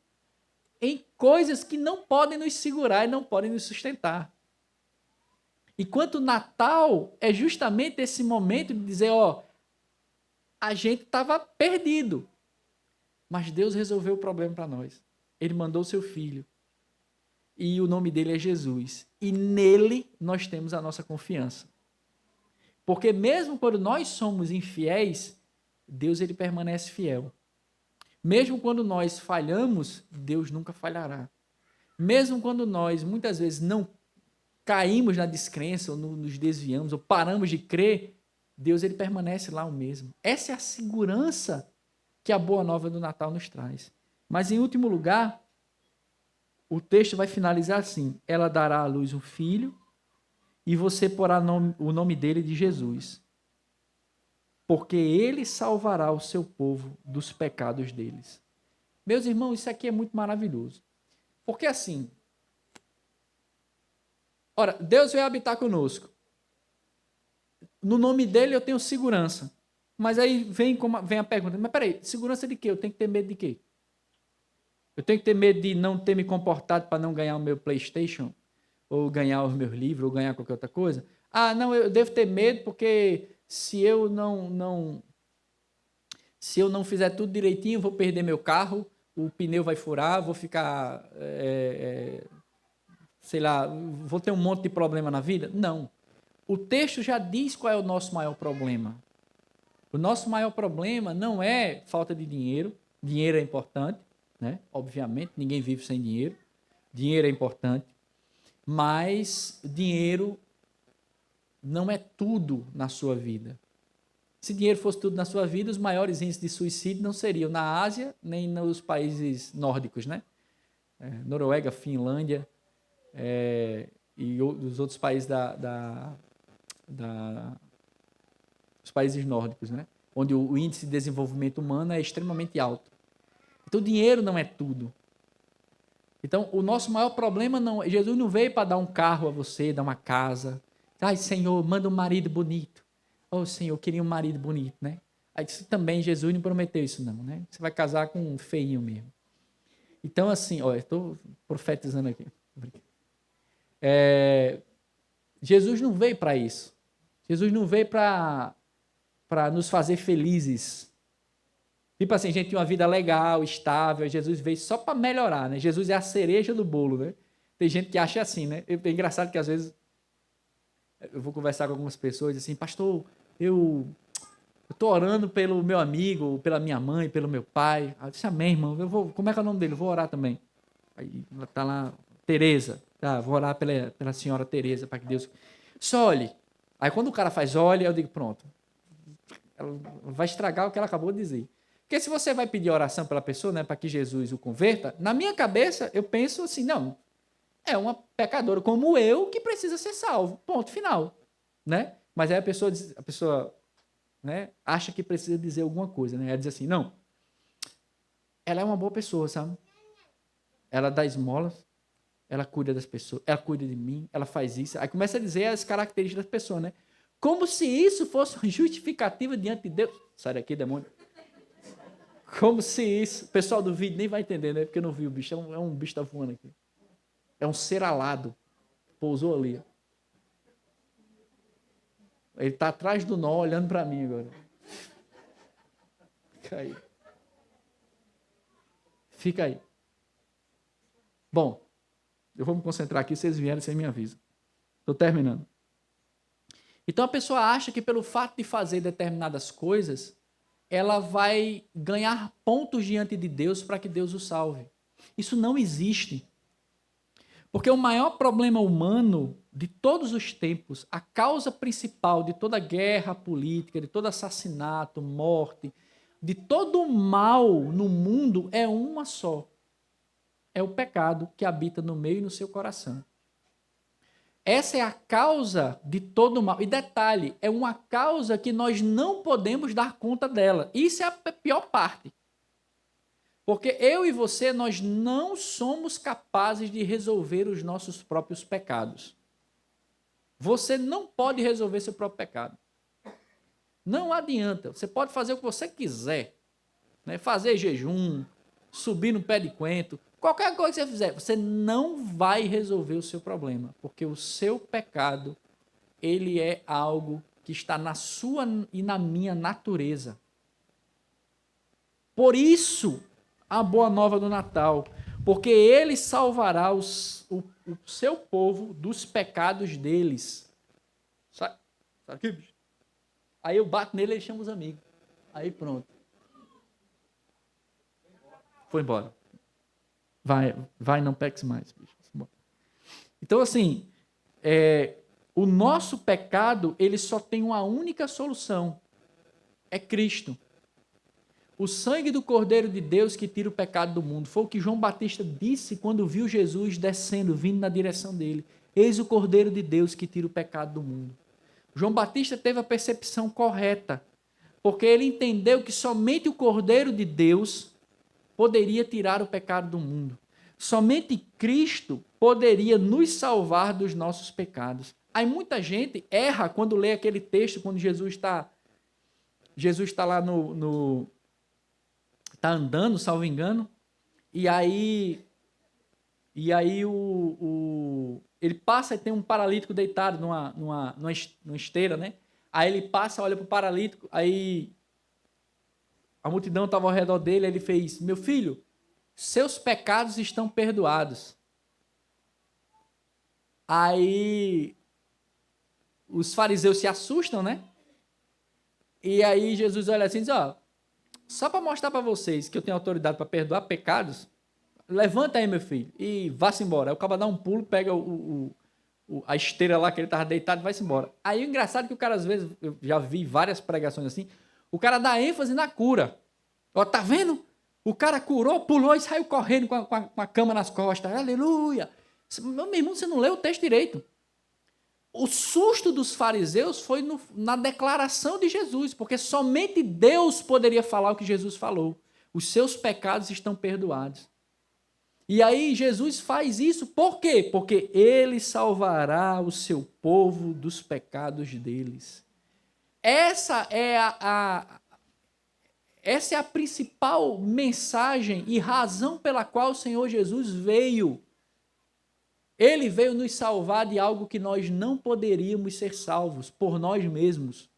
coisas que não podem nos segurar e não podem nos sustentar. Enquanto o Natal é justamente esse momento de dizer, ó, a gente estava perdido, mas Deus resolveu o problema para nós. Ele mandou o seu filho. E o nome dele é Jesus. E nele nós temos a nossa confiança. Porque mesmo quando nós somos infiéis, Deus ele permanece fiel. Mesmo quando nós falhamos, Deus nunca falhará. Mesmo quando nós, muitas vezes, não caímos na descrença, ou nos desviamos, ou paramos de crer, Deus ele permanece lá o mesmo. Essa é a segurança que a boa nova do Natal nos traz. Mas, em último lugar, o texto vai finalizar assim: ela dará à luz um filho, e você porá o nome dele de Jesus, porque ele salvará o seu povo dos pecados deles. Meus irmãos, isso aqui é muito maravilhoso. Porque assim, ora, Deus veio habitar conosco. No nome dele eu tenho segurança. Mas aí vem a pergunta, mas peraí, segurança de quê? Eu tenho que ter medo de quê? Eu tenho que ter medo de não ter me comportado para não ganhar o meu PlayStation? Ou ganhar os meus livros, ou ganhar qualquer outra coisa? Ah, não, eu devo ter medo porque se eu não fizer tudo direitinho, vou perder meu carro, o pneu vai furar, vou ficar, sei lá, vou ter um monte de problema na vida? Não. O texto já diz qual é o nosso maior problema. O nosso maior problema não é falta de dinheiro. Dinheiro é importante, né? Obviamente, ninguém vive sem dinheiro. Dinheiro é importante. Mas dinheiro não é tudo na sua vida. Se dinheiro fosse tudo na sua vida, os maiores índices de suicídio não seriam na Ásia, nem nos países nórdicos, né? Noruega, Finlândia e os outros países os países nórdicos, né? Onde o índice de desenvolvimento humano é extremamente alto. Então, o dinheiro não é tudo. Então, o nosso maior problema não... Jesus não veio para dar um carro a você, dar uma casa. Ai, Senhor, manda um marido bonito. Oh, Senhor, eu queria um marido bonito, né? Aí também Jesus não prometeu isso não, né? Você vai casar com um feinho mesmo. Então, assim, olha, estou profetizando aqui. Jesus não veio para isso. Jesus não veio para nos fazer felizes. Tipo assim, a gente tem uma vida legal, estável. Jesus veio só para melhorar, né? Jesus é a cereja do bolo, né? Tem gente que acha assim, né? É engraçado que às vezes eu vou conversar com algumas pessoas assim, pastor, eu Eu estou orando pelo meu amigo, pela minha mãe, pelo meu pai. Aí eu disse, amém, irmão. Como é que é o nome dele? Eu vou orar também. Aí está lá, Tereza. Tá, vou orar pela senhora Tereza, para que Deus... Só olhe. Aí quando o cara faz olhe, eu digo, pronto. Ela vai estragar o que ela acabou de dizer. Porque se você vai pedir oração pela pessoa, né, para que Jesus o converta, na minha cabeça eu penso assim, não, é uma pecadora como eu que precisa ser salvo. Ponto final, né? Mas aí a pessoa, né, acha que precisa dizer alguma coisa, né? Ela diz assim, não, ela é uma boa pessoa, sabe? Ela dá esmolas, ela cuida das pessoas, ela cuida de mim, ela faz isso. Aí começa a dizer as características das pessoas, né? Como se isso fosse uma justificativa diante de Deus. Sai daqui, demônio. Como se isso... O pessoal do vídeo nem vai entender, né? Porque eu não vi o bicho. É um bicho que tá voando aqui. É um ser alado. Pousou ali. Ele tá atrás do nó, olhando para mim agora. Fica aí. Fica aí. Bom, eu vou me concentrar aqui. Vocês vierem, vocês me avisam. Estou terminando. Então a pessoa acha que pelo fato de fazer determinadas coisas, ela vai ganhar pontos diante de Deus para que Deus o salve. Isso não existe. Porque o maior problema humano de todos os tempos, a causa principal de toda guerra política, de todo assassinato, morte, de todo mal no mundo é uma só. É o pecado que habita no meio e no seu coração. Essa é a causa de todo mal. E detalhe, é uma causa que nós não podemos dar conta dela. Isso é a pior parte. Porque eu e você, nós não somos capazes de resolver os nossos próprios pecados. Você não pode resolver seu próprio pecado. Não adianta. Você pode fazer o que você quiser. Né? Fazer jejum, subir no pé de coentro, qualquer coisa que você fizer, você não vai resolver o seu problema. Porque o seu pecado, ele é algo que está na sua e na minha natureza. Por isso, a boa nova do Natal, porque ele salvará o seu povo dos pecados deles. Sai aqui, bicho. Aí eu bato nele e ele chama os amigos. Aí pronto. Foi embora. Vai, não peques mais, bicho. Então, assim, o nosso pecado, ele só tem uma única solução. É Cristo. O sangue do Cordeiro de Deus que tira o pecado do mundo. Foi o que João Batista disse quando viu Jesus descendo, vindo na direção dele. Eis o Cordeiro de Deus que tira o pecado do mundo. João Batista teve a percepção correta, porque ele entendeu que somente o Cordeiro de Deus poderia tirar o pecado do mundo. Somente Cristo poderia nos salvar dos nossos pecados. Aí muita gente erra quando lê aquele texto, quando Jesus está lá está andando, salvo engano, e aí ele passa e tem um paralítico deitado numa esteira, né? Aí ele passa, olha para o paralítico, aí a multidão estava ao redor dele, ele fez, meu filho, seus pecados estão perdoados. Aí os fariseus se assustam, né? E aí Jesus olha assim e diz, ó, só para mostrar para vocês que eu tenho autoridade para perdoar pecados, levanta aí, meu filho, e vá-se embora. Aí o cara dá um pulo, pega a esteira lá que ele estava deitado e vai-se embora. Aí o engraçado é que o cara, às vezes, eu já vi várias pregações assim, o cara dá ênfase na cura. Ó, tá vendo? O cara curou, pulou e saiu correndo com a cama nas costas. Aleluia! Meu irmão, você não leu o texto direito. O susto dos fariseus foi na declaração de Jesus, porque somente Deus poderia falar o que Jesus falou. Os seus pecados estão perdoados. E aí Jesus faz isso por quê? Porque ele salvará o seu povo dos pecados deles. Essa é a principal mensagem e razão pela qual o Senhor Jesus veio. Ele veio nos salvar de algo que nós não poderíamos ser salvos por nós mesmos.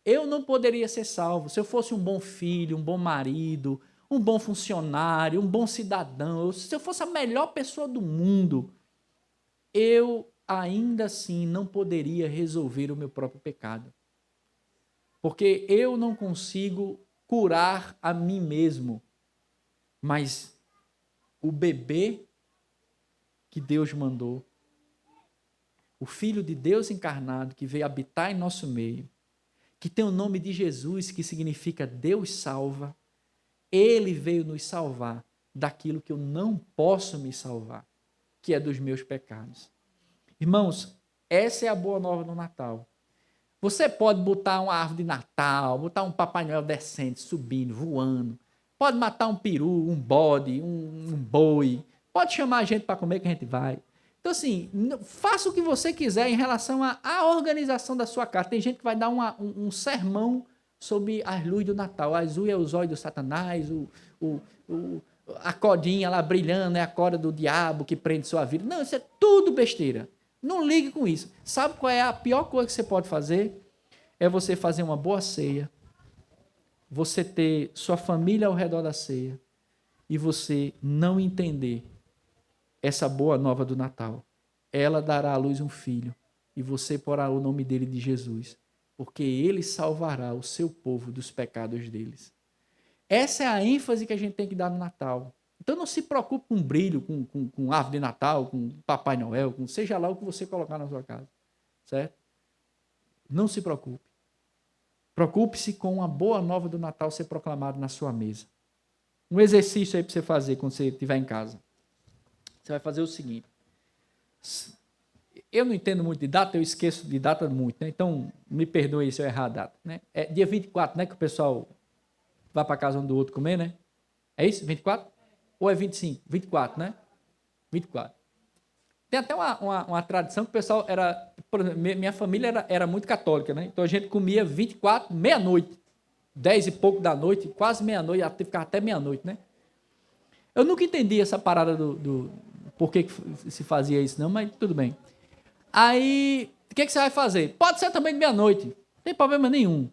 Eu não poderia ser salvo se eu fosse um bom filho, um bom marido, um bom funcionário, um bom cidadão. Se eu fosse a melhor pessoa do mundo, eu ainda assim não poderia resolver o meu próprio pecado. Porque eu não consigo curar a mim mesmo, mas o bebê que Deus mandou, o Filho de Deus encarnado que veio habitar em nosso meio, que tem o nome de Jesus, que significa Deus salva, ele veio nos salvar daquilo que eu não posso me salvar, que é dos meus pecados. Irmãos, essa é a boa nova do Natal. Você pode botar uma árvore de Natal, botar um Papai Noel descendo, subindo, voando. Pode matar um peru, um bode, um boi. Pode chamar a gente para comer que a gente vai. Então, assim, faça o que você quiser em relação à organização da sua casa. Tem gente que vai dar um sermão sobre as luzes do Natal. Azul é os olhos do Satanás, a codinha lá brilhando é a corda do diabo que prende sua vida. Não, isso é tudo besteira. Não ligue com isso. Sabe qual é a pior coisa que você pode fazer? É você fazer uma boa ceia, você ter sua família ao redor da ceia e você não entender essa boa nova do Natal. Ela dará à luz um filho e você porá o nome dele de Jesus, porque ele salvará o seu povo dos pecados deles. Essa é a ênfase que a gente tem que dar no Natal. Então não se preocupe com brilho, com árvore de Natal, com Papai Noel, com seja lá o que você colocar na sua casa. Certo? Não se preocupe. Preocupe-se com uma boa nova do Natal ser proclamada na sua mesa. Um exercício aí para você fazer quando você estiver em casa. Você vai fazer o seguinte. Eu não entendo muito de data, eu esqueço de data muito, né? Então me perdoe se eu errar a data. Né? É dia 24, né? Que o pessoal vai para casa um do outro comer, né? É isso? 24? Ou é 25? 24, né? 24. Tem até uma tradição que o pessoal era... Por exemplo, minha família era muito católica, né? Então a gente comia 24, meia-noite. 10 e pouco da noite, quase meia-noite, ficava até meia-noite, né? Eu nunca entendi essa parada do por que se fazia isso, não, mas tudo bem. Aí, o que você vai fazer? Pode ser também de meia-noite, não tem problema nenhum.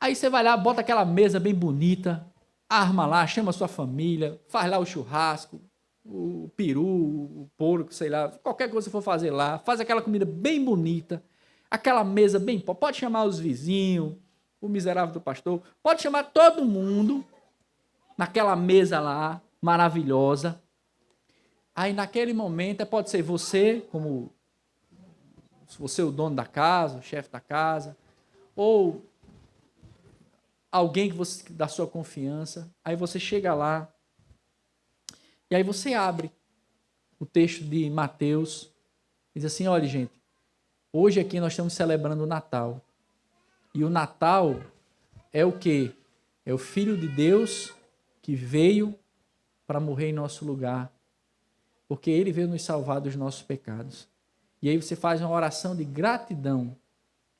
Aí você vai lá, bota aquela mesa bem bonita, arma lá, chama a sua família, faz lá o churrasco, o peru, o porco, sei lá, qualquer coisa que você for fazer lá, faz aquela comida bem bonita, aquela mesa bem... Pode chamar os vizinhos, o miserável do pastor, pode chamar todo mundo naquela mesa lá, maravilhosa. Aí naquele momento, pode ser você, como você é o dono da casa, o chefe da casa, ou alguém que você dá sua confiança, aí você chega lá, e aí você abre o texto de Mateus, diz assim, olha gente, hoje aqui nós estamos celebrando o Natal, e o Natal é o quê? É o Filho de Deus que veio para morrer em nosso lugar, porque ele veio nos salvar dos nossos pecados. E aí você faz uma oração de gratidão.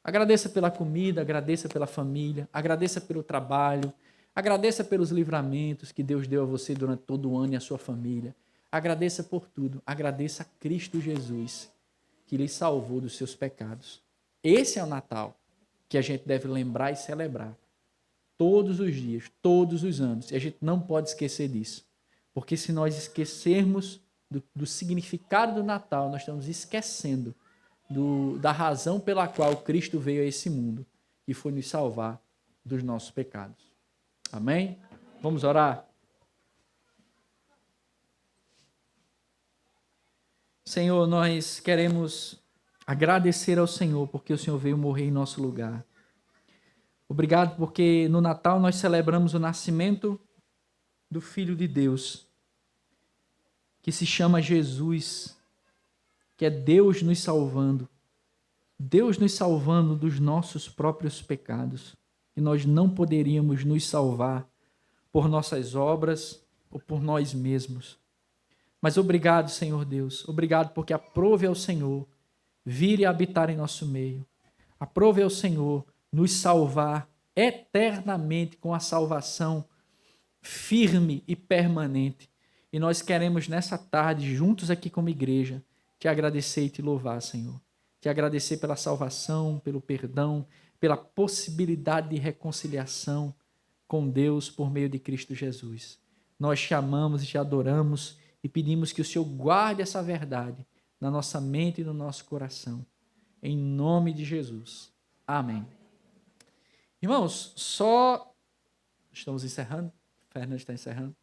Agradeça pela comida, agradeça pela família, agradeça pelo trabalho, agradeça pelos livramentos que Deus deu a você durante todo o ano e a sua família. Agradeça por tudo. Agradeça a Cristo Jesus, que lhe salvou dos seus pecados. Esse é o Natal que a gente deve lembrar e celebrar. Todos os dias, todos os anos. E a gente não pode esquecer disso. Porque se nós esquecermos do significado do Natal, nós estamos esquecendo da razão pela qual Cristo veio a esse mundo, que foi nos salvar dos nossos pecados. Amém? Vamos orar? Senhor, nós queremos agradecer ao Senhor, porque o Senhor veio morrer em nosso lugar. Obrigado porque no Natal nós celebramos o nascimento do Filho de Deus, que se chama Jesus, que é Deus nos salvando dos nossos próprios pecados, e nós não poderíamos nos salvar por nossas obras ou por nós mesmos. Mas obrigado, Senhor Deus, obrigado porque aprove ao Senhor vir e habitar em nosso meio, aprove ao Senhor nos salvar eternamente com a salvação firme e permanente. E nós queremos nessa tarde, juntos aqui como igreja, te agradecer e te louvar, Senhor. Te agradecer pela salvação, pelo perdão, pela possibilidade de reconciliação com Deus por meio de Cristo Jesus. Nós te amamos e te adoramos e pedimos que o Senhor guarde essa verdade na nossa mente e no nosso coração. Em nome de Jesus. Amém. Irmãos, só... Estamos encerrando. Fernando está encerrando.